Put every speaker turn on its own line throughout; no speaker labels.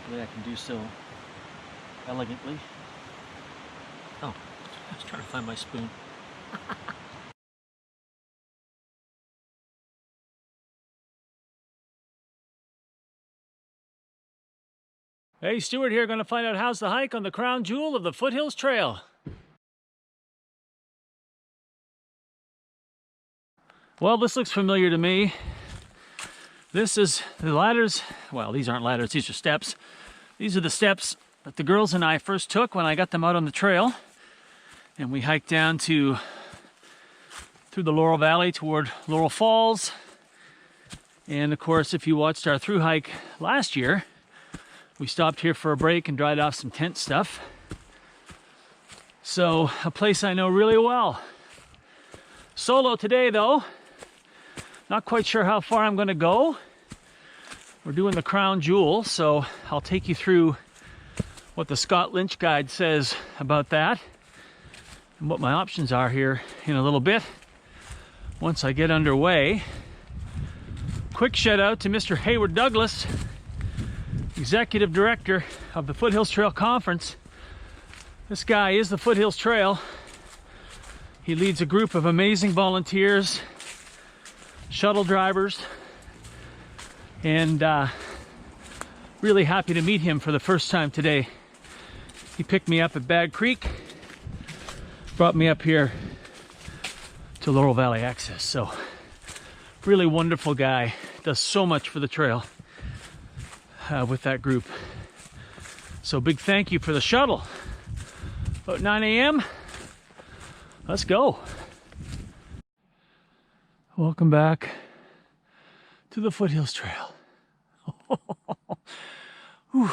Hopefully I can do so elegantly. Oh, I was trying to find my spoon. Hey, Stuart here, going to find out how's the hike on the crown jewel of the Foothills Trail. Well, this looks familiar to me. This is the ladders. Well, these aren't ladders, these are steps. These are the steps that the girls and I first took when I got them out on the trail. And we hiked down through the Laurel Valley toward Laurel Falls. And of course, if you watched our through hike last year, we stopped here for a break and dried off some tent stuff. So, a place I know really well. Solo today though. Not quite sure how far I'm going to go. We're doing the crown jewel, so I'll take you through what the Scott Lynch guide says about that and what my options are here in a little bit once I get underway. Quick shout out to Mr. Hayward Douglas, Executive Director of the Foothills Trail Conference. This guy is the Foothills Trail. He leads a group of amazing volunteers, shuttle drivers, and really happy to meet him for the first time today. He picked me up at Bag Creek, brought me up here to Laurel Valley Access. So really wonderful guy, does so much for the trail with that group. So big thank you for the shuttle. About 9 a.m. Let's go. Welcome back to the Foothills Trail. Whew.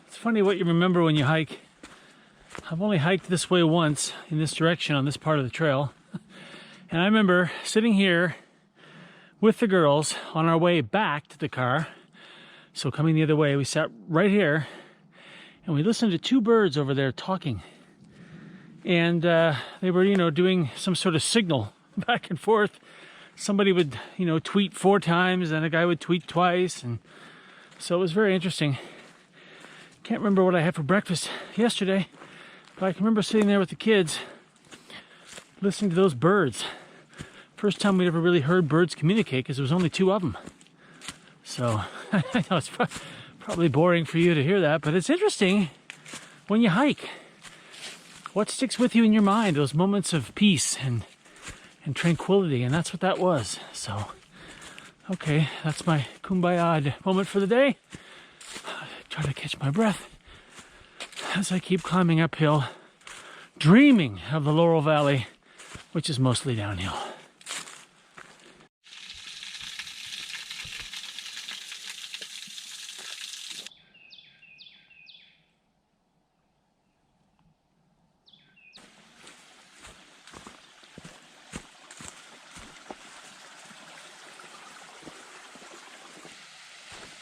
It's funny what you remember when you hike. I've only hiked this way once in this direction on this part of the trail. And I remember sitting here with the girls on our way back to the car. So coming the other way, we sat right here and we listened to two birds over there talking. And they were, doing some sort of signal back and forth. Somebody would, tweet 4 times and a guy would tweet twice. And so it was very interesting. Can't remember what I had for breakfast yesterday, but I can remember sitting there with the kids listening to those birds. First time we'd ever really heard birds communicate, because there was only 2 of them. So I know it's probably boring for you to hear that, but it's interesting when you hike. What sticks with you in your mind? Those moments of peace and tranquility, and that's what that was. So, okay, that's my kumbaya moment for the day. Try to catch my breath as I keep climbing uphill, dreaming of the Laurel Valley, which is mostly downhill.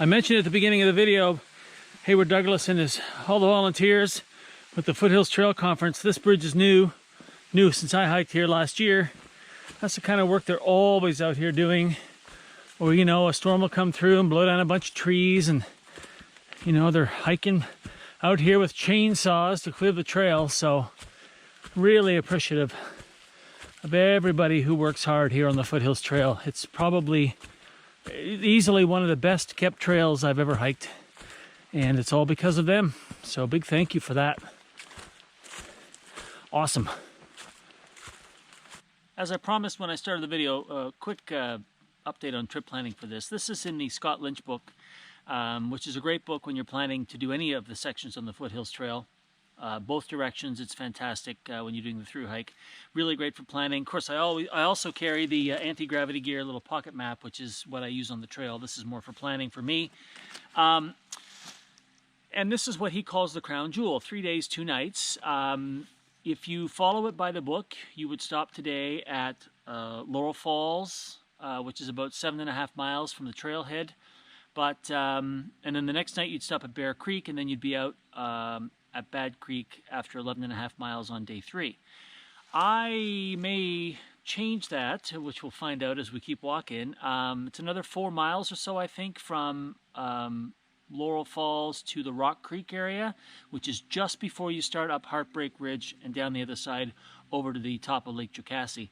I mentioned at the beginning of the video, Hayward Douglas and all the volunteers with the Foothills Trail Conference. This bridge is new since I hiked here last year. That's the kind of work they're always out here doing. Or, a storm will come through and blow down a bunch of trees, and, they're hiking out here with chainsaws to clear the trail. So really appreciative of everybody who works hard here on the Foothills Trail. It's probably easily one of the best kept trails I've ever hiked. And it's all because of them. So big thank you for that. Awesome. As I promised when I started the video, a quick update on trip planning for this. This is in the Scott Lynch book, which is a great book when you're planning to do any of the sections on the Foothills Trail. Both directions, it's fantastic when you're doing the through hike. Really great for planning. Of course, I also carry the anti-gravity gear little pocket map, which is what I use on the trail. This is more for planning for me. And this is what he calls the crown jewel, 3 days, 2 nights. If you follow it by the book, you would stop today at Laurel Falls, which is about 7.5 miles from the trailhead. And then the next night you'd stop at Bear Creek, and then you'd be out at Bad Creek after 11.5 miles on day 3. I may change that, which we'll find out as we keep walking. It's another 4 miles or so, I think, from Laurel Falls to the Rock Creek area, which is just before you start up Heartbreak Ridge and down the other side over to the top of Lake Jocassee.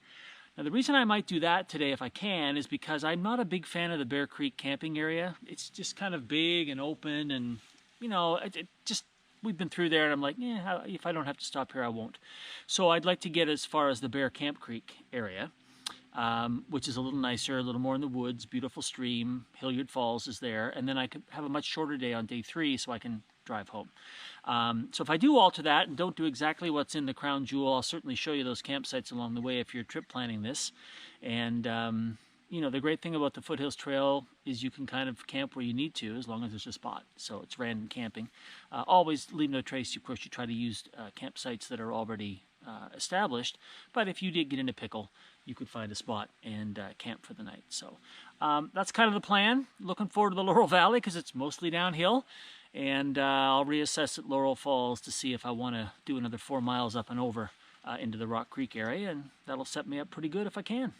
Now, the reason I might do that today, if I can, is because I'm not a big fan of the Bear Creek camping area. It's just kind of big and open, and, you know, we've been through there, and I'm like, yeah, if I don't have to stop here, I won't. So I'd like to get as far as the Bearcamp Creek area, which is a little nicer, a little more in the woods, beautiful stream, Hilliard Falls is there, and then I could have a much shorter day on day 3 so I can drive home. So if I do alter that and don't do exactly what's in the Crown Jewel, I'll certainly show you those campsites along the way if you're trip planning this. And you know, the great thing about the Foothills Trail is you can kind of camp where you need to as long as there's a spot. So it's random camping. Always leave no trace. Of course, you try to use campsites that are already established. But if you did get in a pickle, you could find a spot and camp for the night. So that's kind of the plan. Looking forward to the Laurel Valley because it's mostly downhill. And I'll reassess at Laurel Falls to see if I want to do another 4 miles up and over into the Rock Creek area. And that'll set me up pretty good if I can.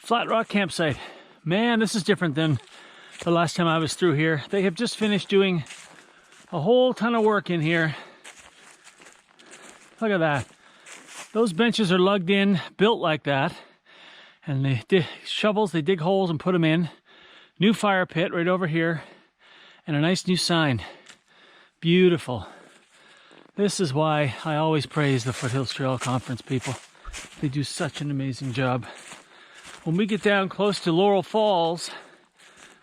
Flatrock Campsite. Man, this is different than the last time I was through here. They have just finished doing a whole ton of work in here. Look at that. Those benches are lugged in, built like that. And they dig shovels, they dig holes and put them in. New fire pit right over here. And a nice new sign. Beautiful. This is why I always praise the Foothills Trail Conference people. They do such an amazing job. When we get down close to Laurel Falls,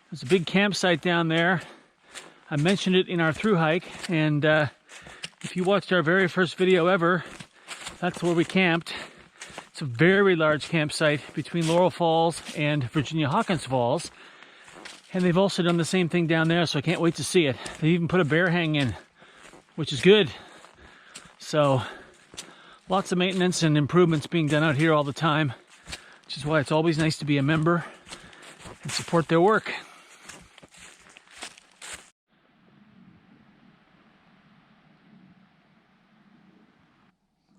there's a big campsite down there. I mentioned it in our through hike, and if you watched our very first video ever, that's where we camped. It's a very large campsite between Laurel Falls and Virginia Hawkins Falls, and they've also done the same thing down there, so I can't wait to see it. They even put a bear hang in, which is good. So lots of maintenance and improvements being done out here all the time, which is why it's always nice to be a member and support their work.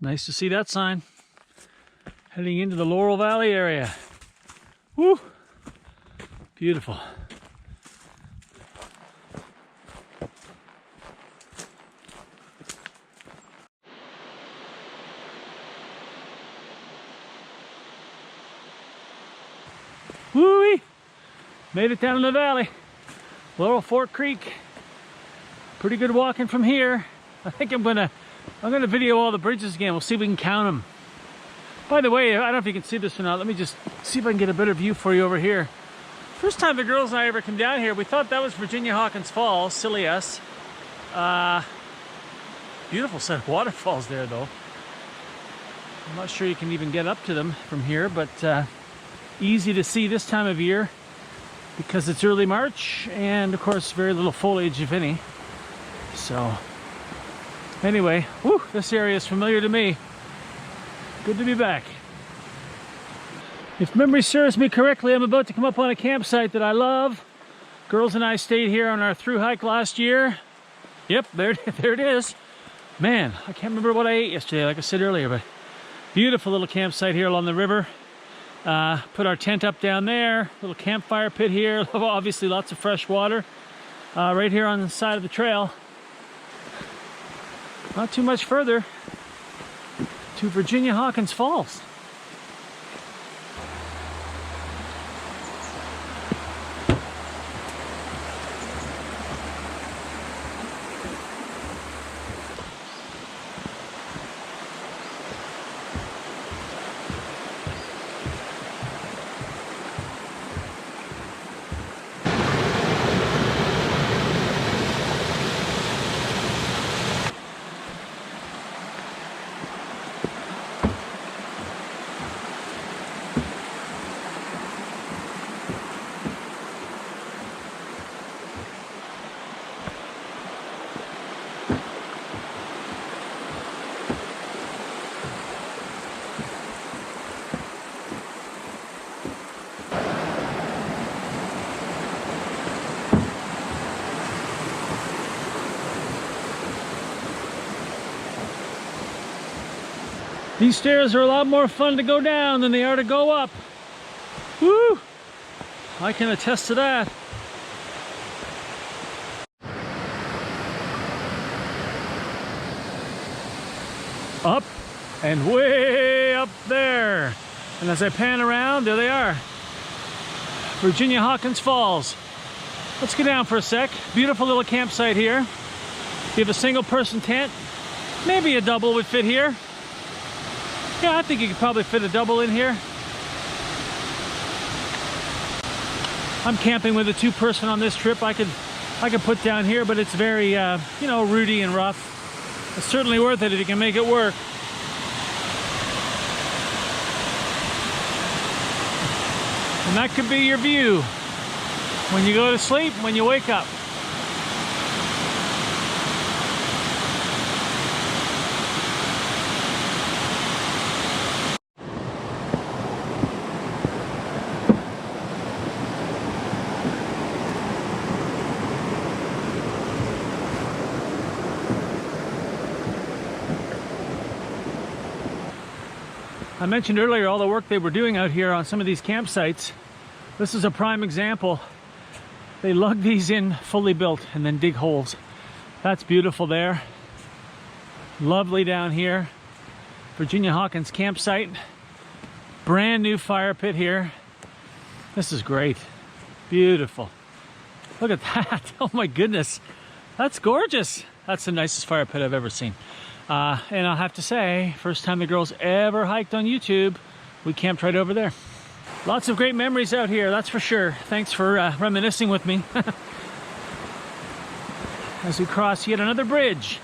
Nice to see that sign. Heading into the Laurel Valley area. Woo! Beautiful. Woo-wee! Made it down in the valley. Laurel Fork Creek. Pretty good walking from here. I think I'm gonna video all the bridges again. We'll see if we can count them. By the way, I don't know if you can see this or not. Let me just see if I can get a better view for you over here. First time the girls and I ever came down here, we thought that was Virginia Hawkins Falls. Silly us. Beautiful set of waterfalls there, though. I'm not sure you can even get up to them from here, but easy to see this time of year because it's early March and, of course, very little foliage, if any. So anyway, whew, this area is familiar to me. Good to be back. If memory serves me correctly, I'm about to come up on a campsite that I love. Girls and I stayed here on our through hike last year. Yep, there it is. Man, I can't remember what I ate yesterday, like I said earlier, but beautiful little campsite here along the river. Put our tent up down there, little campfire pit here, obviously lots of fresh water. Right here on the side of the trail. Not too much further to Virginia Hawkins Falls. These stairs are a lot more fun to go down than they are to go up. Woo! I can attest to that. Up and way up there. And as I pan around, there they are. Virginia Hawkins Falls. Let's go down for a sec. Beautiful little campsite here. You have a single person tent. Maybe a double would fit here. Yeah, I think you could probably fit a double in here. I'm camping with a 2-person on this trip. I could put down here, but it's very, you know, rooty and rough. It's certainly worth it if you can make it work. And that could be your view when you go to sleep, when you wake up. I mentioned earlier all the work they were doing out here on some of these campsites. This is a prime example. They lug these in fully built and then dig holes. That's beautiful there. Lovely down here. Virginia Hawkins Campsite. Brand new fire pit here. This is great. Beautiful. Look at that. Oh my goodness. That's gorgeous. That's the nicest fire pit I've ever seen. And I'll have to say, first time the girls ever hiked on YouTube, we camped right over there. Lots of great memories out here, that's for sure. Thanks for reminiscing with me. As we cross yet another bridge.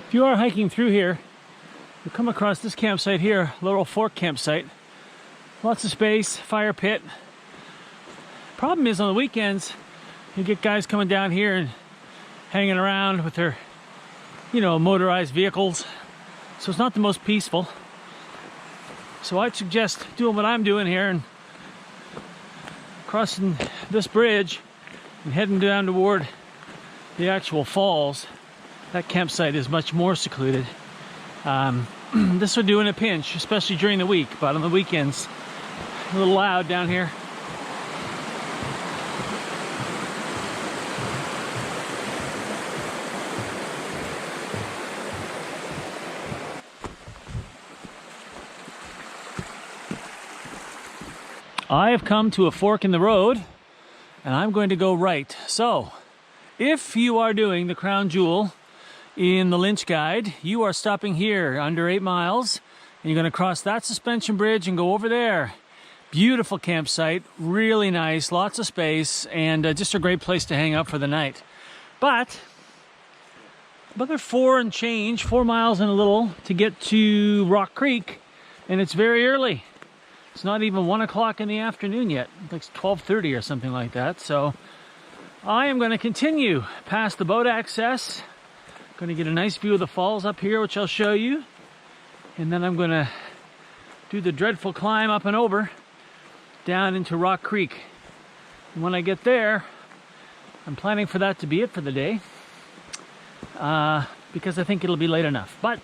If you are hiking through here, you'll come across this campsite here, Laurel Campsite. Lots of space, fire pit. Problem is on the weekends, you get guys coming down here and hanging around with their, you know, motorized vehicles. So it's not the most peaceful. So I'd suggest doing what I'm doing here and crossing this bridge and heading down toward the actual falls. That campsite is much more secluded. This would do in a pinch, especially during the week, but on the weekends, a little loud down here. I have come to a fork in the road, and I'm going to go right. So, if you are doing the Crown Jewel in the Lynch Guide, you are stopping here under 8 miles, and you're going to cross that suspension bridge and go over there. Beautiful campsite, really nice, lots of space, and just a great place to hang out for the night. But another 4 miles and a little to get to Rock Creek, and it's very early. It's not even 1 o'clock in the afternoon yet. It's like 12:30 or something like that. So I am going to continue past the boat access. Going to get a nice view of the falls up here, which I'll show you. And then I'm going to do the dreadful climb up and over down into Rock Creek. And when I get there, I'm planning for that to be it for the day. Because I think it'll be late enough. But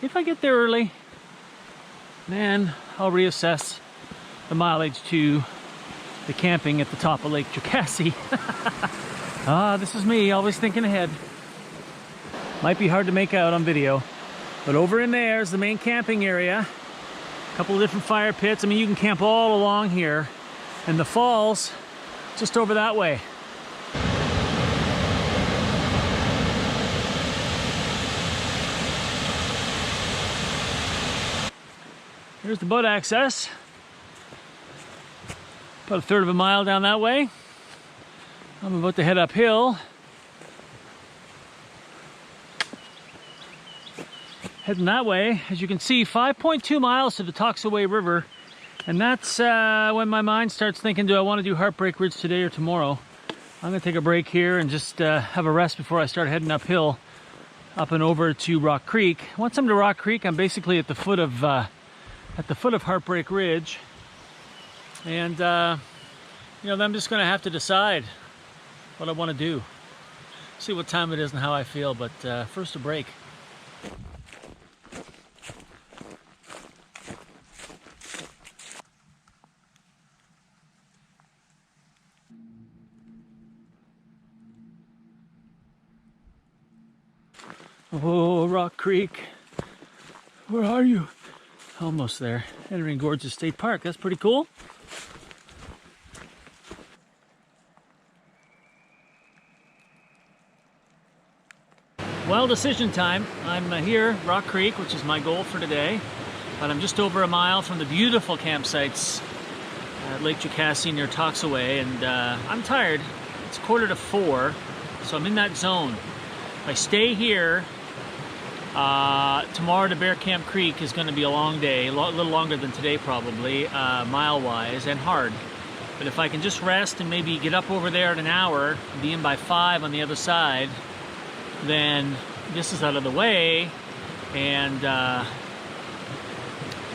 if I get there early, then I'll reassess the mileage to the camping at the top of Lake Jocassee. This is me, always thinking ahead. Might be hard to make out on video, but over in there is the main camping area. A couple of different fire pits. I mean, you can camp all along here, and the falls just over that way. Here's the boat access. About a third of a mile down that way. I'm about to head uphill. Heading that way, as you can see, 5.2 miles to the Toxaway River. And that's when my mind starts thinking, do I want to do Heartbreak Ridge today or tomorrow? I'm going to take a break here and just have a rest before I start heading uphill, up and over to Rock Creek. Once I'm to Rock Creek, I'm basically at the foot of Heartbreak Ridge. And, you know, then I'm just going to have to decide what I want to do. See what time it is and how I feel, but first a break. Oh, Rock Creek, where are you? Almost there. Entering Gorges State Park. That's pretty cool. Well, decision time. I'm here, Rock Creek, which is my goal for today. But I'm just over a mile from the beautiful campsites at Lake Jocassee near Toxaway, and I'm tired. It's 3:45, so I'm in that zone. If I stay here, tomorrow to Bearcamp Creek is going to be a long day, a little longer than today probably, mile-wise, and hard. But if I can just rest and maybe get up over there in an hour, be in by 5 on the other side, then this is out of the way. And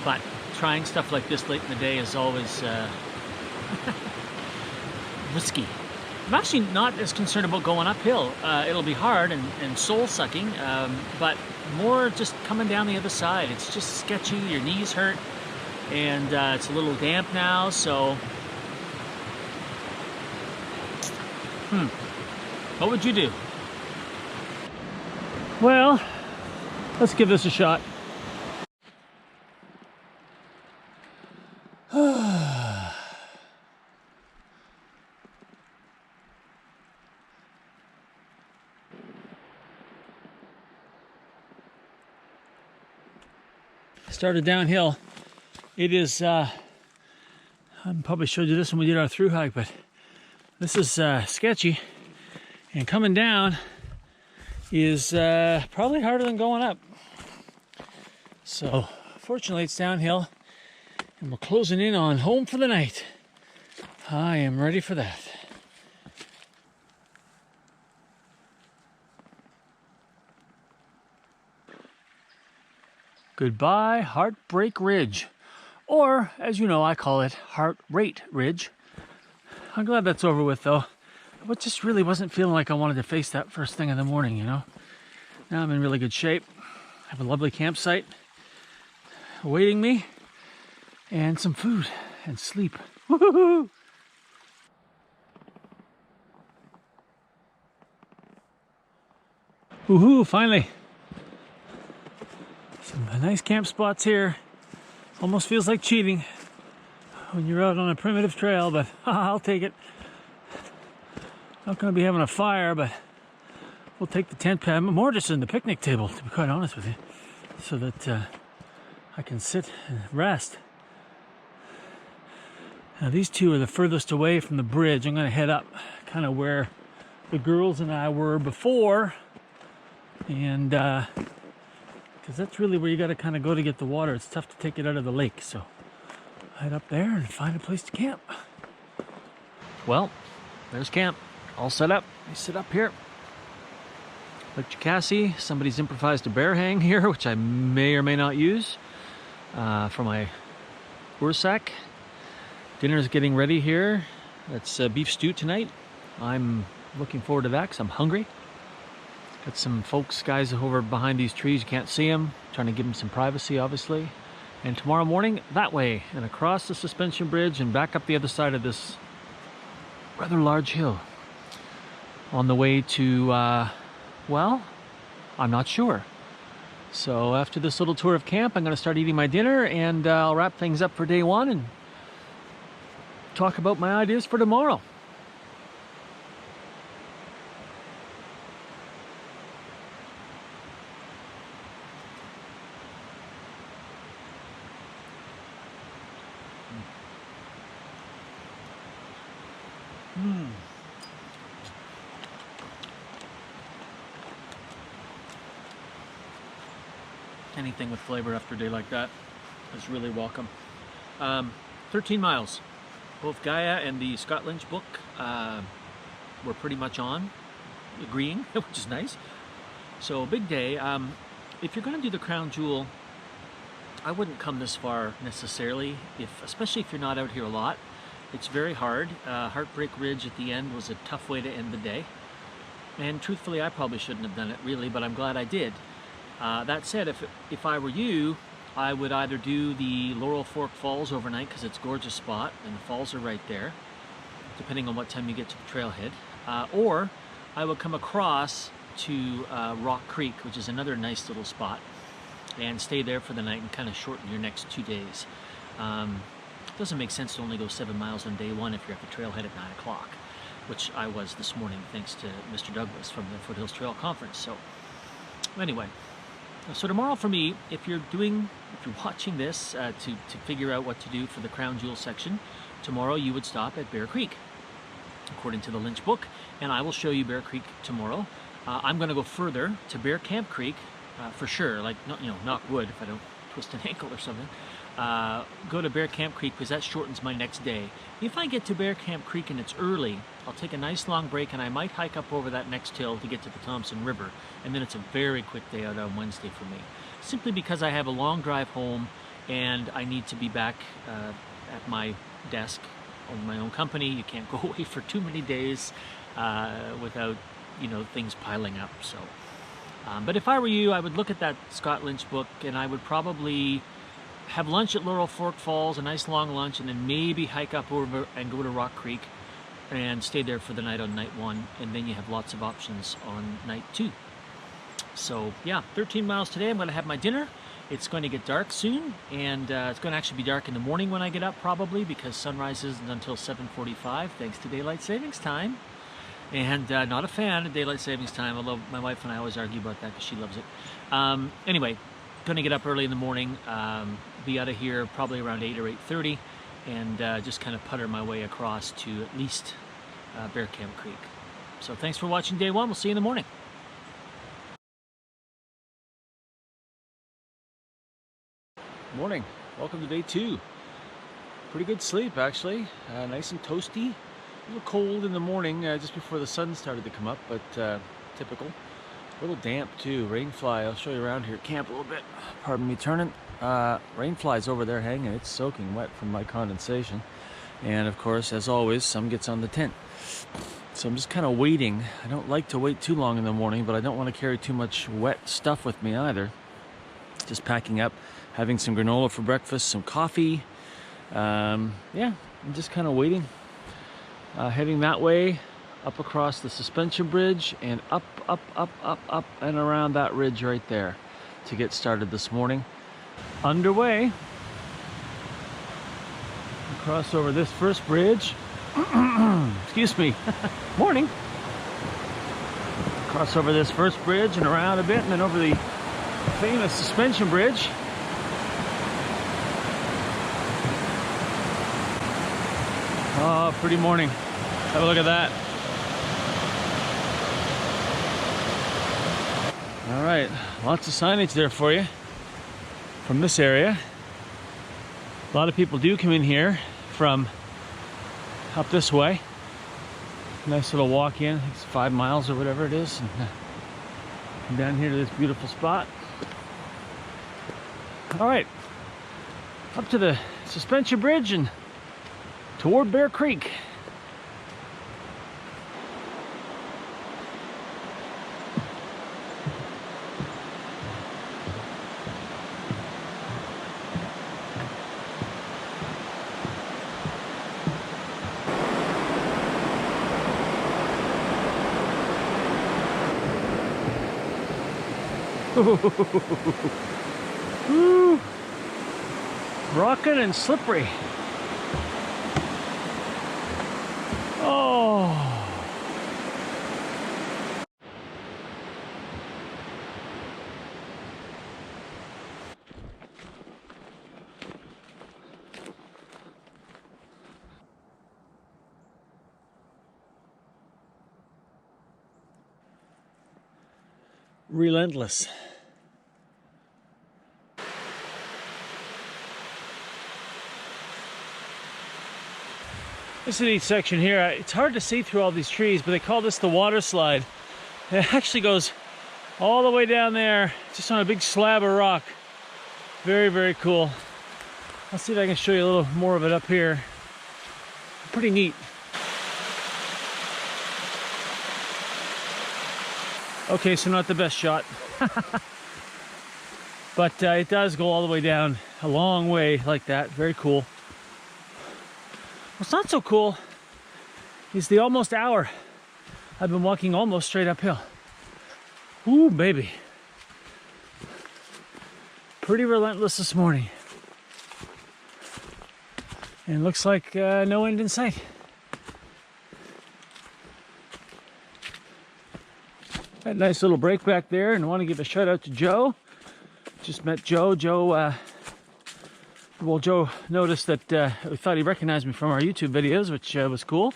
but trying stuff like this late in the day is always risky. I'm actually not as concerned about going uphill. It'll be hard and soul-sucking, but more just coming down the other side. It's just sketchy, your knees hurt, and it's a little damp now, so... What would you do? Well, let's give this a shot. Started downhill. It is, I probably showed you this when we did our through hike, but this is sketchy. And coming down is probably harder than going up. So, fortunately it's downhill, and we're closing in on home for the night. I am ready for that. Goodbye, Heartbreak Ridge. Or, as you know, I call it Heart Rate Ridge. I'm glad that's over with, though. But just really wasn't feeling like I wanted to face that first thing in the morning, you know? Now I'm in really good shape. I have a lovely campsite awaiting me, and some food and sleep. Woohoo! Woohoo, finally. Some nice camp spots here. Almost feels like cheating when you're out on a primitive trail, but I'll take it. Not going to be having a fire, but we'll take the tent pad. More just in the picnic table, to be quite honest with you, so that I can sit and rest. Now these two are the furthest away from the bridge. I'm going to head up kind of where the girls and I were before, and because that's really where you got to kind of go to get the water. It's tough to take it out of the lake, so head up there and find a place to camp. Well, there's camp, all set up. I sit up here. Lake Jocassee. Somebody's improvised a bear hang here, which I may or may not use for my Ursack. Dinner's getting ready here. That's beef stew tonight. I'm looking forward to that because I'm hungry. Got some folks, guys over behind these trees. You can't see them. Trying to give them some privacy, obviously. And tomorrow morning, that way, and across the suspension bridge and back up the other side of this rather large hill. On the way to, well, I'm not sure. So after this little tour of camp, I'm going to start eating my dinner, and I'll wrap things up for day one and talk about my ideas for tomorrow. Anything with flavor after a day like that is really welcome. 13 miles. Both Gaia and the Scott Lynch book were pretty much agreeing, which is nice. So big day. If you're going to do the Crown Jewel, I wouldn't come this far necessarily, especially if you're not out here a lot. It's very hard. Heartbreak Ridge at the end was a tough way to end the day. And truthfully, I probably shouldn't have done it really, but I'm glad I did. That said, if I were you, I would either do the Laurel Fork Falls overnight, because it's a gorgeous spot and the falls are right there, depending on what time you get to the trailhead, or I would come across to Rock Creek, which is another nice little spot, and stay there for the night and kind of shorten your next 2 days. It doesn't make sense to only go 7 miles on day one if you're at the trailhead at 9 o'clock, which I was this morning thanks to Mr. Douglas from the Foothills Trail Conference. So anyway, so tomorrow for me, if you're watching this to figure out what to do for the Crown Jewel section, tomorrow you would stop at Bear Creek, according to the Lynch book, and I will show you Bear Creek tomorrow. I'm going to go further to Bearcamp Creek for sure, like, knock wood if I don't twist an ankle or something. Go to Bearcamp Creek because that shortens my next day. If I get to Bearcamp Creek and it's early, I'll take a nice long break and I might hike up over that next hill to get to the Thompson River, and then it's a very quick day out on Wednesday for me. Simply because I have a long drive home and I need to be back at my desk, own my own company. You can't go away for too many days without, things piling up. So, but if I were you, I would look at that Scott Lynch book and I would probably have lunch at Laurel Fork Falls, a nice long lunch, and then maybe hike up over and go to Rock Creek and stay there for the night on night one, and then you have lots of options on night two. So yeah, 13 miles today. I'm going to have my dinner. It's going to get dark soon, and it's going to actually be dark in the morning when I get up probably, because sunrise isn't until 7:45 thanks to daylight savings time. And not a fan of daylight savings time, although my wife and I always argue about that because she loves it. Anyway, going to get up early in the morning, be out of here probably around 8 or 8:30, and just kind of putter my way across to at least Bearcamp Creek. So thanks for watching day one. We'll see you in the morning. Morning. Welcome to day two. Pretty good sleep, actually. Nice and toasty. A little cold in the morning just before the sun started to come up, but typical. A little damp too. Rainfly. I'll show you around here at camp a little bit. Pardon me turning. Rainfly's over there hanging. It's soaking wet from my condensation. And of course, as always, some gets on the tent. So I'm just kind of waiting. I don't like to wait too long in the morning, but I don't want to carry too much wet stuff with me either. Just packing up, having some granola for breakfast, some coffee. Yeah, I'm just kind of waiting. Heading that way, up across the suspension bridge, and up and around that ridge right there to get started this morning. Underway. Cross over this first bridge. Excuse me. Morning. Cross over this first bridge and around a bit, and then over the famous suspension bridge. Oh, pretty morning. Have a look at that. All right, lots of signage there for you from this area. A lot of people do come in here from up this way. Nice little walk in. It's 5 miles or whatever it is. And come down here to this beautiful spot. All right, up to the suspension bridge and toward Bear Creek. Woo. Rocking and slippery. Oh. Relentless. This is a neat section here. It's hard to see through all these trees, but they call this the water slide. It actually goes all the way down there, just on a big slab of rock. Very, very cool. I'll see if I can show you a little more of it up here. Pretty neat. Okay, so not the best shot. But it does go all the way down a long way like that. Very cool. What's not so cool is the almost hour I've been walking almost straight uphill. Ooh, baby. Pretty relentless this morning. And looks like no end in sight. Had a nice little break back there, and I want to give a shout out to Joe. Just met Joe. Joe noticed that we thought he recognized me from our YouTube videos, which was cool.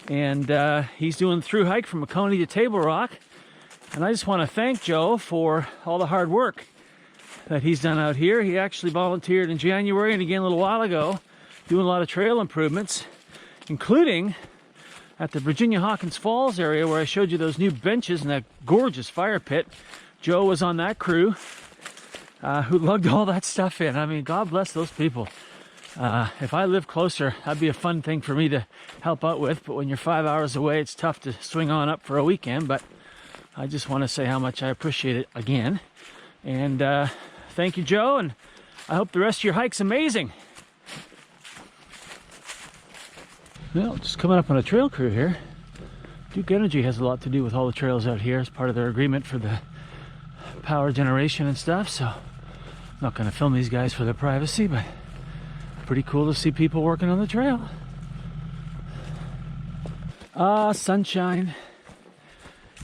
And he's doing the through hike from Coney to Table Rock. And I just want to thank Joe for all the hard work that he's done out here. He actually volunteered in January and again a little while ago, doing a lot of trail improvements, including at the Virginia Hawkins Falls area where I showed you those new benches and that gorgeous fire pit. Joe was on that crew who lugged all that stuff in. I mean, God bless those people. If I lived closer, that'd be a fun thing for me to help out with. But when you're 5 hours away, it's tough to swing on up for a weekend. But I just want to say how much I appreciate it again. And thank you, Joe. And I hope the rest of your hike's amazing. Well, just coming up on a trail crew here. Duke Energy has a lot to do with all the trails out here as part of their agreement for the power generation and stuff. So I'm not going to film these guys for their privacy, but pretty cool to see people working on the trail. Ah, sunshine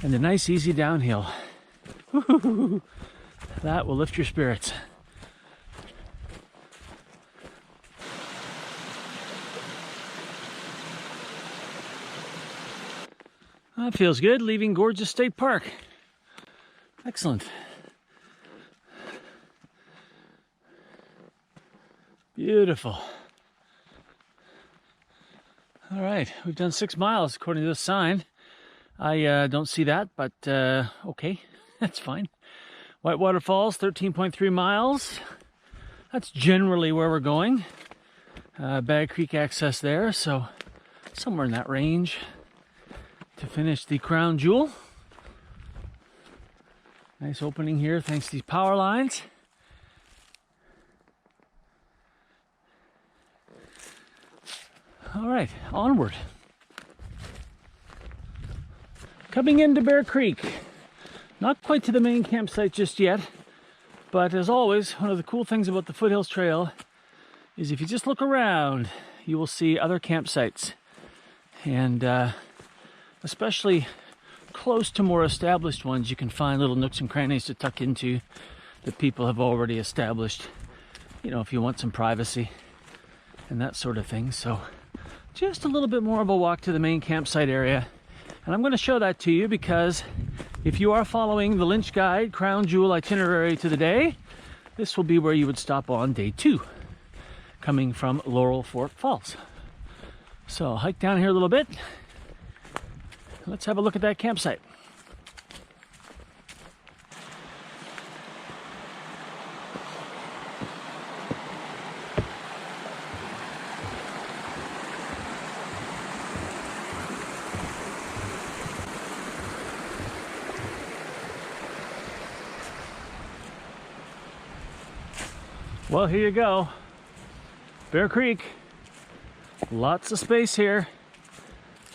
and a nice easy downhill. Woo-hoo-hoo. That will lift your spirits. That feels good, leaving gorgeous state park. Excellent. Beautiful. All right, we've done 6 miles according to this sign. I don't see that, but okay, that's fine. Whitewater Falls, 13.3 miles. That's generally where we're going. Bag Creek access there, so somewhere in that range to finish the crown jewel. Nice opening here thanks to these power lines. All right, onward. Coming into Bear Creek. Not quite to the main campsite just yet, but as always, one of the cool things about the Foothills Trail is if you just look around, you will see other campsites. And especially close to more established ones, you can find little nooks and crannies to tuck into that people have already established, you know, if you want some privacy and that sort of thing. So just a little bit more of a walk to the main campsite area. And I'm going to show that to you because if you are following the Lynch Guide Crown Jewel itinerary to the day, this will be where you would stop on day 2, coming from Laurel Fort Falls. So I'll hike down here a little bit. Let's have a look at that campsite. Well, here you go. Bear Creek. Lots of space here.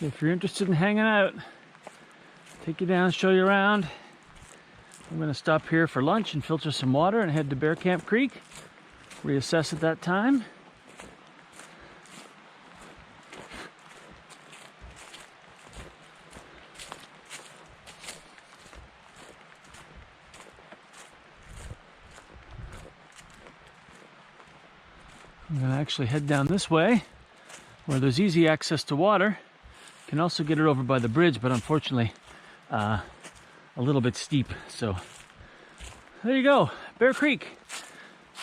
If you're interested in hanging out, take you down, show you around. I'm going to stop here for lunch and filter some water and head to Bearcamp Creek. Reassess at that time. I'm going to actually head down this way where there's easy access to water. Can also get it over by the bridge, but unfortunately a little bit steep. So there you go, Bear Creek.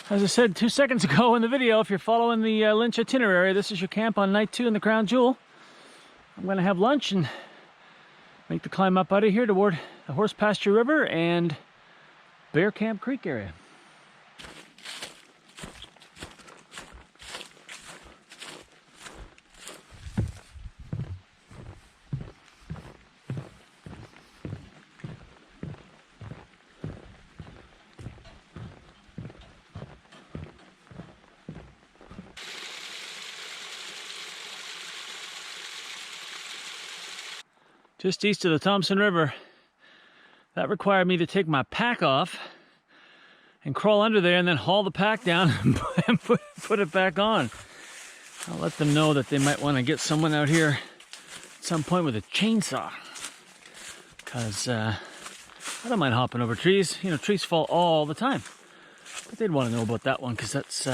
As I said 2 seconds ago in the video, if you're following the Lynch itinerary, this is your camp on night 2 in the Crown Jewel. I'm going to have lunch and make the climb up out of here toward the Horse Pasture River and Bearcamp Creek area. Just east of the Thompson River. That required me to take my pack off and crawl under there and then haul the pack down and put it back on. I'll let them know that they might want to get someone out here at some point with a chainsaw. Because I don't mind hopping over trees. You know, trees fall all the time. But they'd want to know about that one because that's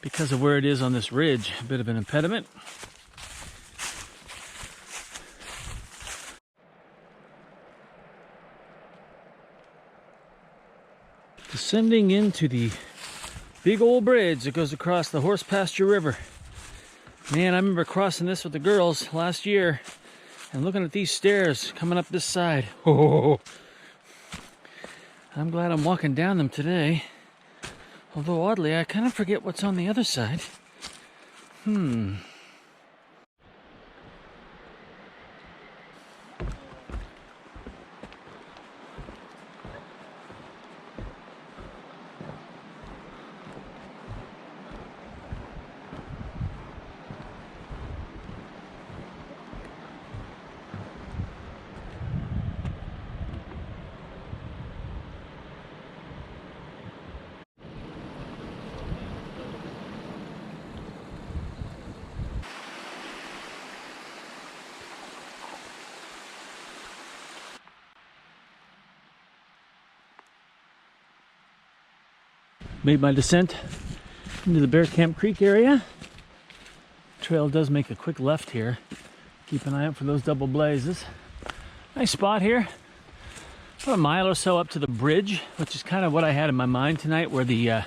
because of where it is on this ridge, a bit of an impediment. Descending into the big old bridge that goes across the Horse Pasture River. Man, I remember crossing this with the girls last year and looking at these stairs coming up this side. Oh, I'm glad I'm walking down them today. Although oddly, I kind of forget what's on the other side. Made my descent into the Bearcamp Creek area. Trail does make a quick left here. Keep an eye out for those double blazes. Nice spot here. About a mile or so up to the bridge, which is kind of what I had in my mind tonight, where the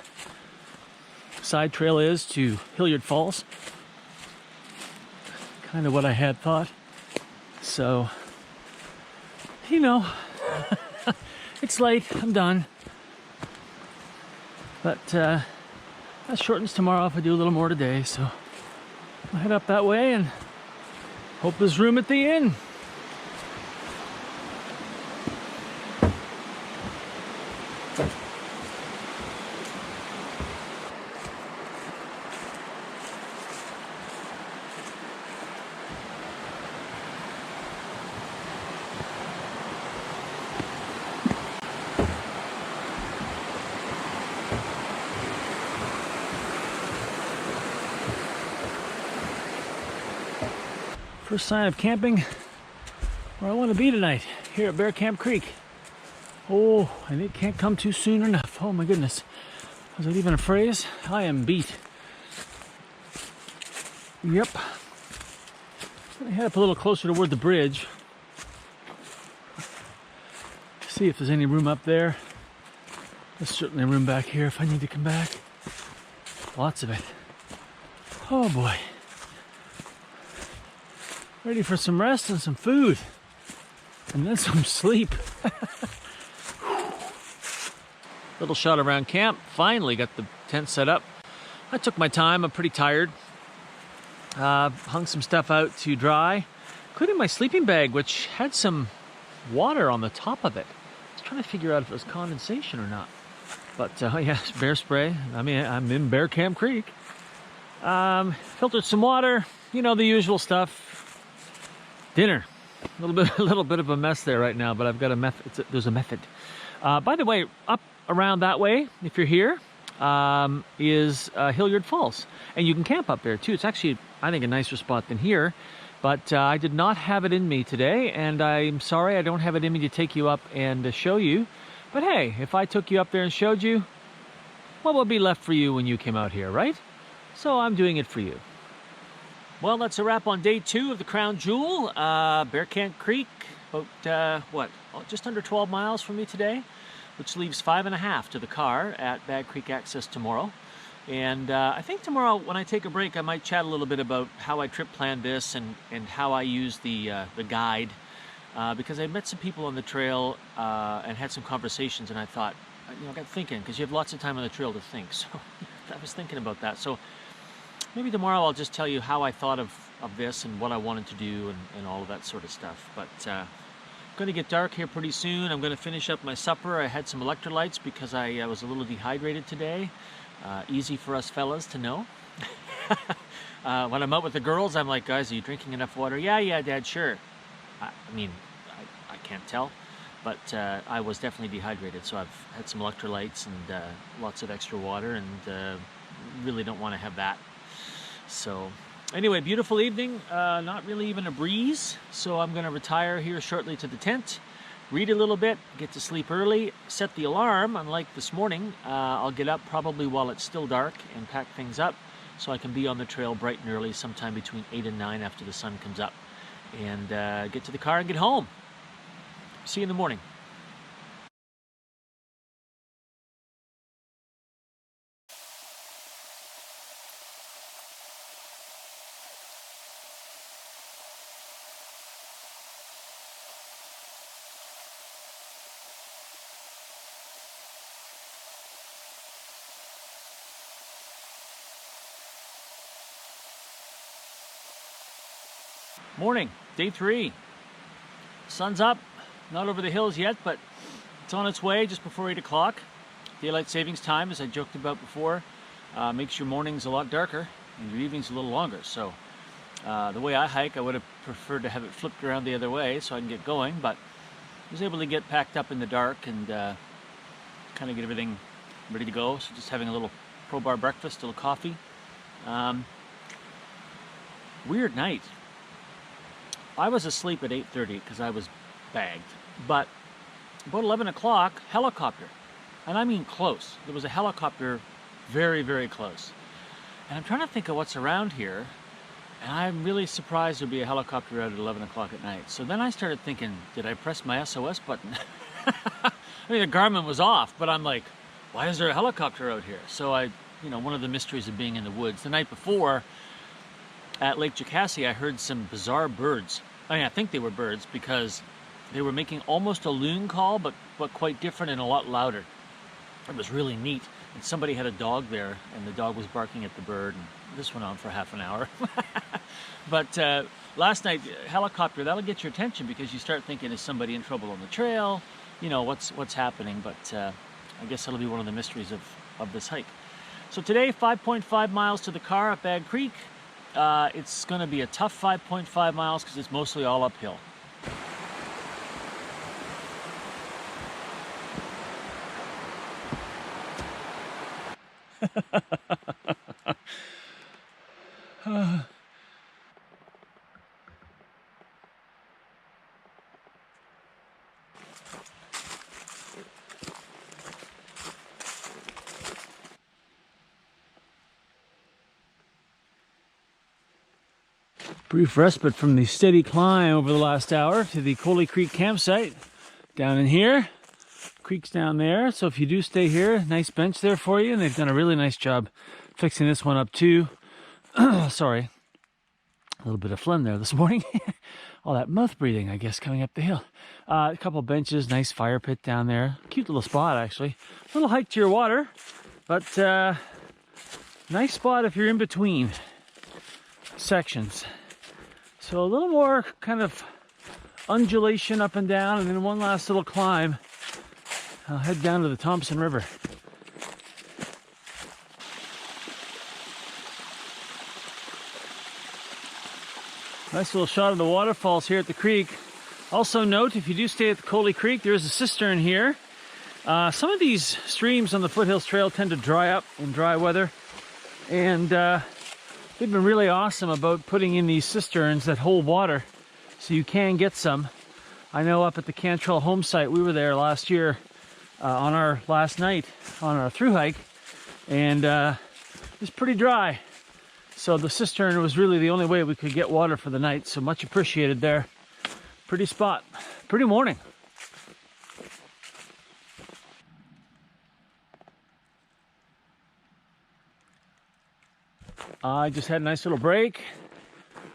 side trail is to Hilliard Falls. Kind of what I had thought. So, you know, it's late, I'm done. But that shortens tomorrow if I do a little more today, so I'll head up that way and hope there's room at the inn. First sign of camping where I want to be tonight, here at Bearcamp Creek. Oh, and it can't come too soon enough. Oh my goodness. Was that even a phrase? I am beat. Yep. I'm gonna head up a little closer toward the bridge. See if there's any room up there. There's certainly room back here if I need to come back. Lots of it. Oh boy. Ready for some rest and some food. And then some sleep. Little shot around camp. Finally got the tent set up. I took my time. I'm pretty tired. Hung some stuff out to dry, including my sleeping bag, which had some water on the top of it. I was trying to figure out if it was condensation or not. But yeah, bear spray. I mean, I'm in Bearcamp Creek. Filtered some water. You know, the usual stuff. Dinner. A little bit of a mess there right now, but I've got a method. There's a method. By the way, up around that way, if you're here, is Hilliard Falls. And you can camp up there too. It's actually, I think, a nicer spot than here. But I did not have it in me today, and I'm sorry I don't have it in me to take you up and show you. But hey, if I took you up there and showed you, what would be left for you when you came out here, right? So I'm doing it for you. Well, that's a wrap on day 2 of the Crown Jewel. Bearcamp Creek, about, just under 12 miles from me today, which leaves 5.5 to the car at Bag Creek Access tomorrow. And I think tomorrow, when I take a break, I might chat a little bit about how I trip planned this and how I use the guide. Because I met some people on the trail and had some conversations, and I thought, I got thinking, because you have lots of time on the trail to think. So I was thinking about that. So maybe tomorrow I'll just tell you how I thought of this and what I wanted to do and all of that sort of stuff. But it's going to get dark here pretty soon. I'm going to finish up my supper. I had some electrolytes because I was a little dehydrated today. Easy for us fellas to know. When I'm out with the girls, I'm like, guys, are you drinking enough water? Yeah, Dad, sure. I mean, I can't tell, but I was definitely dehydrated, so I've had some electrolytes and lots of extra water, and really don't want to have that. So anyway, beautiful evening, not really even a breeze, so I'm going to retire here shortly to the tent, read a little bit, get to sleep early, set the alarm. Unlike this morning, I'll get up probably while it's still dark and pack things up so I can be on the trail bright and early, sometime between 8 and 9 after the sun comes up, and get to the car and get home. See you in the morning. Morning, day 3. Sun's up, not over the hills yet, but it's on its way just before 8 o'clock. Daylight savings time, as I joked about before, makes your mornings a lot darker and your evenings a little longer. So the way I hike, I would have preferred to have it flipped around the other way so I can get going, but I was able to get packed up in the dark and kind of get everything ready to go. So just having a little Pro Bar breakfast, a little coffee. Weird night. I was asleep at 8:30 because I was bagged, but about 11 o'clock, helicopter, and I mean close. There was a helicopter very, very close. And I'm trying to think of what's around here, and I'm really surprised there'd be a helicopter out at 11 o'clock at night. So then I started thinking, did I press my SOS button? I mean, the Garmin was off, but I'm like, why is there a helicopter out here? So one of the mysteries of being in the woods. The night before, at Lake Jocassee, I heard some bizarre birds. I mean, I think they were birds because they were making almost a loon call, but quite different and a lot louder. It was really neat. And somebody had a dog there, and the dog was barking at the bird, and this went on for half an hour. But last night, helicopter, that'll get your attention because you start thinking, is somebody in trouble on the trail? What's happening? But I guess that'll be one of the mysteries of this hike. So today, 5.5 miles to the car at Bag Creek. It's going to be a tough 5.5 miles because it's mostly all uphill. Brief respite from the steady climb over the last hour to the Coley Creek campsite. Down in here, creek's down there, so if you do stay here, nice bench there for you, and they've done a really nice job fixing this one up too. Sorry, a little bit of phlegm there this morning. All that mouth breathing, I guess, coming up the hill. A couple benches, nice fire pit down there. Cute little spot, actually. A little hike to your water, but nice spot if you're in between sections. So a little more kind of undulation up and down, and then one last little climb. I'll head down to the Thompson River. Nice little shot of the waterfalls here at the creek. Also note, if you do stay at the Coley Creek, there is a cistern here. Some of these streams on the Foothills Trail tend to dry up in dry weather, and they've been really awesome about putting in these cisterns that hold water so you can get some. I know up at the Cantrell home site, we were there last year on our last night on our through hike, and it was pretty dry. So the cistern was really the only way we could get water for the night, so much appreciated there. Pretty spot, pretty morning. I just had a nice little break,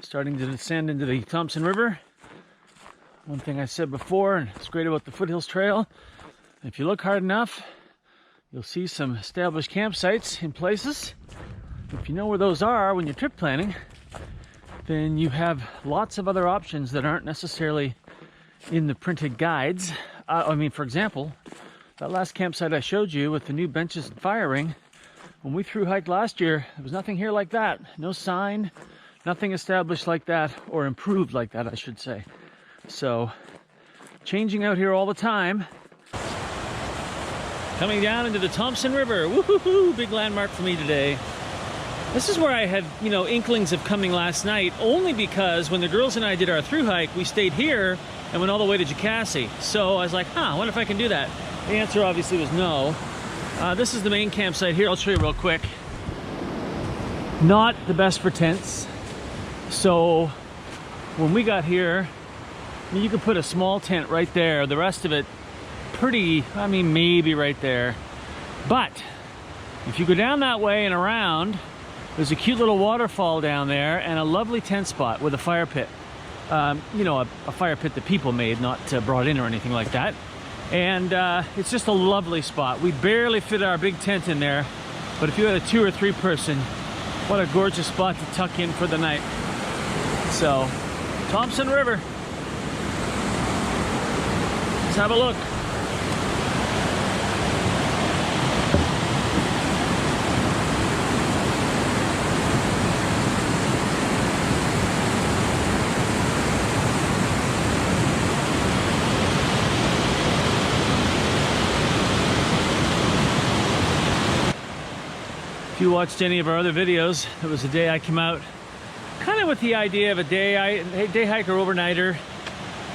starting to descend into the Thompson River. One thing I said before, and it's great about the Foothills Trail, if you look hard enough, you'll see some established campsites in places. If you know where those are when you're trip planning, then you have lots of other options that aren't necessarily in the printed guides. For example, that last campsite I showed you with the new benches and fire ring, when we through hiked last year, there was nothing here like that. No sign, nothing established like that, or improved like that, I should say. So, changing out here all the time. Coming down into the Thompson River. Woohoo! Big landmark for me today. This is where I had, inklings of coming last night, only because when the girls and I did our through hike, we stayed here and went all the way to Jacassie. So I was like, I wonder if I can do that. The answer obviously was no. This is the main campsite here. I'll show you real quick. Not the best for tents. So when we got here, you could put a small tent right there. The rest of it maybe right there. But if you go down that way and around, there's a cute little waterfall down there and a lovely tent spot with a fire pit. A fire pit that people made, not brought in or anything like that. And it's just a lovely spot. We barely fit our big tent in there, but if you had a 2 or 3 person, what a gorgeous spot to tuck in for the night. So, Thompson River. Let's have a look. If you watched any of our other videos, it was a day I came out kind of with the idea of a day hiker, overnighter.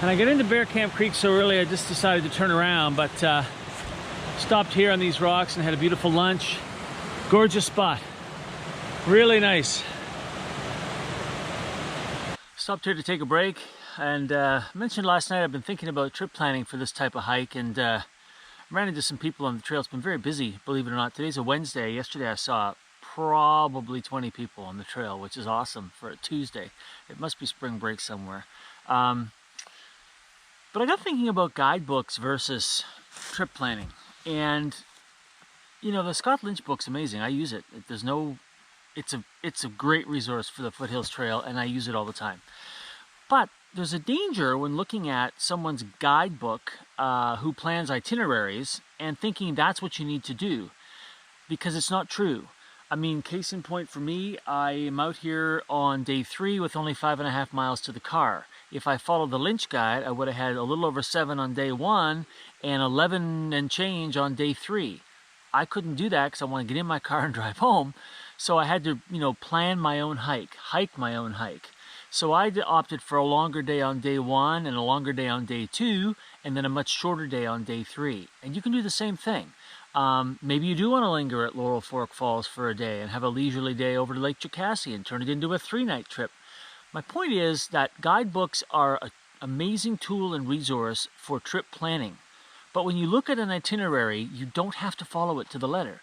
And I got into Bearcamp Creek so early I just decided to turn around, but stopped here on these rocks and had a beautiful lunch. Gorgeous spot. Really nice. Stopped here to take a break, and mentioned last night I've been thinking about trip planning for this type of hike, and ran into some people on the trail. It's been very busy, believe it or not. Today's a Wednesday. Yesterday I saw probably 20 people on the trail, which is awesome for a Tuesday. It must be spring break somewhere. But I got thinking about guidebooks versus trip planning. And, the Scott Lynch book's amazing. I use it. It's a great resource for the Foothills Trail, and I use it all the time. But there's a danger when looking at someone's guidebook who plans itineraries and thinking that's what you need to do, because it's not true. Case in point for me, I am out here on day 3 with only 5.5 miles to the car. If I followed the Lynch guide, I would have had a little over 7 on day 1 and 11 and change on day 3. I couldn't do that because I want to get in my car and drive home. So I had to, plan my own hike my own hike. So I opted for a longer day on day 1 and a longer day on day 2, and then a much shorter day on day 3. And you can do the same thing. Maybe you do want to linger at Laurel Fork Falls for a day and have a leisurely day over to Lake Jacassie and turn it into a 3-night trip. My point is that guidebooks are an amazing tool and resource for trip planning. But when you look at an itinerary, you don't have to follow it to the letter.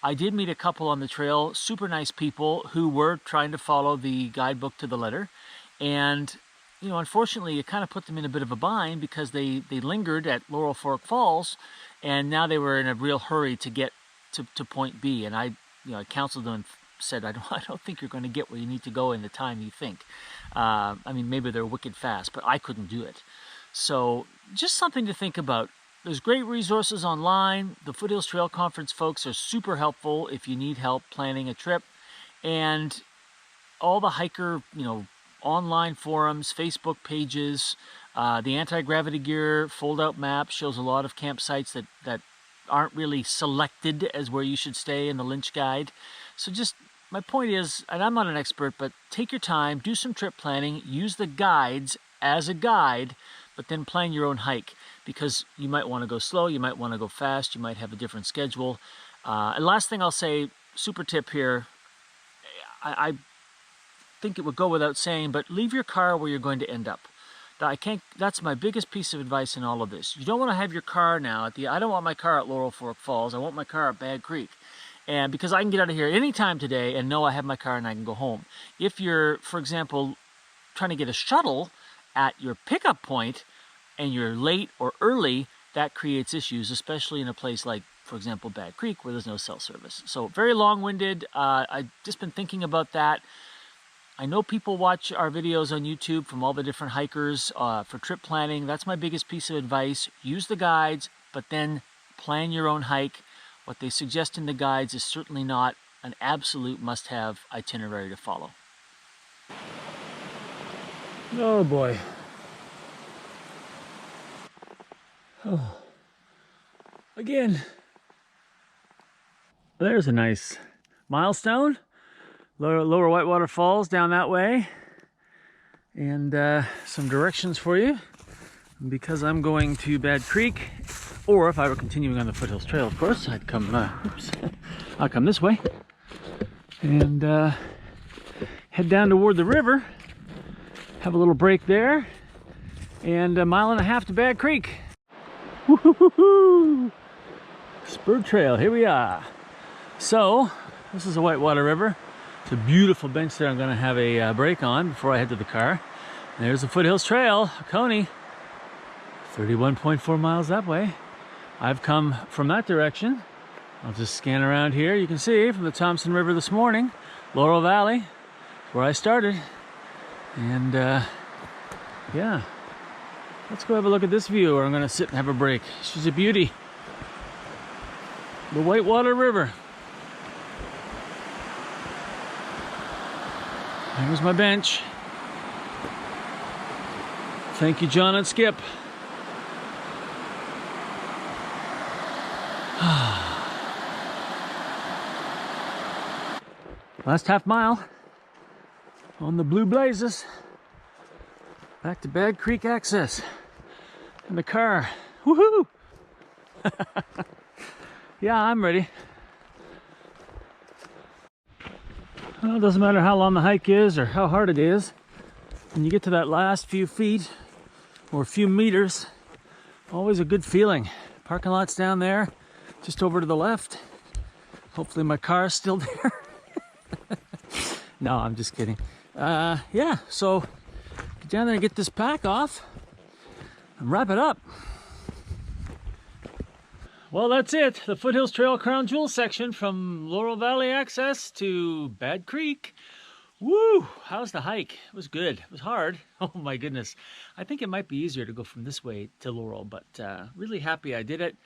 I did meet a couple on the trail, super nice people who were trying to follow the guidebook to the letter. And, unfortunately, it kind of put them in a bit of a bind because they lingered at Laurel Fork Falls, and now they were in a real hurry to get to point B. And I counseled them and said, I don't think you're going to get where you need to go in the time you think. Maybe they're wicked fast, but I couldn't do it. So just something to think about. There's great resources online. The Foothills Trail Conference folks are super helpful if you need help planning a trip. And all the hiker, online forums, Facebook pages, the anti-gravity gear fold-out map shows a lot of campsites that aren't really selected as where you should stay in the Lynch guide. So just, my point is, and I'm not an expert, but take your time, do some trip planning, use the guides as a guide, but then plan your own hike, because you might want to go slow, you might want to go fast, you might have a different schedule. And last thing I'll say, super tip here, I think it would go without saying, but leave your car where you're going to end up. That's my biggest piece of advice in all of this. You don't want to have your car now I don't want my car at Laurel Fork Falls. I want my car at Bad Creek. And because I can get out of here anytime today and know I have my car and I can go home. If you're, for example, trying to get a shuttle at your pickup point and you're late or early, that creates issues, especially in a place like, for example, Bad Creek, where there's no cell service. So very long-winded. I've just been thinking about that. I know people watch our videos on YouTube from all the different hikers for trip planning. That's my biggest piece of advice. Use the guides, but then plan your own hike. What they suggest in the guides is certainly not an absolute must-have itinerary to follow. Oh boy. Oh. Again. There's a nice milestone. Lower Whitewater Falls down that way, and some directions for you, because I'm going to Bad Creek, or if I were continuing on the Foothills Trail, of course, I'd come, I'll come this way and head down toward the river, have a little break there, and 1.5 miles to Bad Creek. Woo-hoo-hoo-hoo! Spur Trail, here we are. So, this is the Whitewater River. It's a beautiful bench that I'm going to have a break on before I head to the car. And there's the Foothills Trail, Coney, 31.4 miles that way. I've come from that direction. I'll just scan around here. You can see from the Thompson River this morning, Laurel Valley, where I started. And yeah, let's go have a look at this view where I'm going to sit and have a break. She's a beauty. The Whitewater River. There's my bench. Thank you, John and Skip. Last half mile on the Blue Blazes. Back to Bad Creek access. In the car. Woohoo! Yeah, I'm ready. Well, it doesn't matter how long the hike is or how hard it is. When you get to that last few feet or a few meters, always a good feeling. Parking lot's down there, just over to the left. Hopefully my car's still there. No, I'm just kidding. Yeah, so get down there and get this pack off and wrap it up. Well, that's it. The Foothills Trail Crown Jewel section from Laurel Valley access to Bad Creek. Woo! How's the hike? It was good. It was hard. Oh my goodness. I think it might be easier to go from this way to Laurel, but really happy I did it.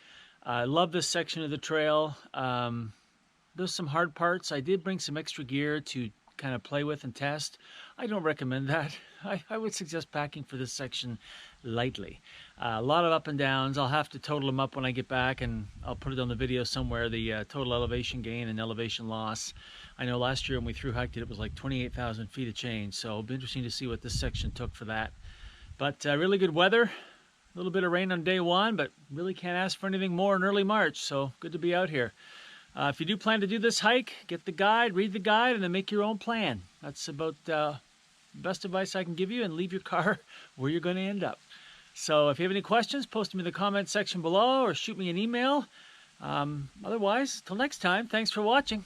I love this section of the trail. There's some hard parts. I did bring some extra gear to kind of play with and test. I don't recommend that. I would suggest packing for this section lightly. A lot of up and downs. I'll have to total them up when I get back, and I'll put it on the video somewhere, the total elevation gain and elevation loss. I know last year when we thru hiked it, it was like 28,000 feet of change, so it'll be interesting to see what this section took for that. But really good weather. A little bit of rain on day one, but really can't ask for anything more in early March, so good to be out here. If you do plan to do this hike, get the guide, read the guide, and then make your own plan. That's about the best advice I can give you, and leave your car where you're going to end up. So if you have any questions, post them in the comment section below or shoot me an email. Otherwise, till next time, thanks for watching.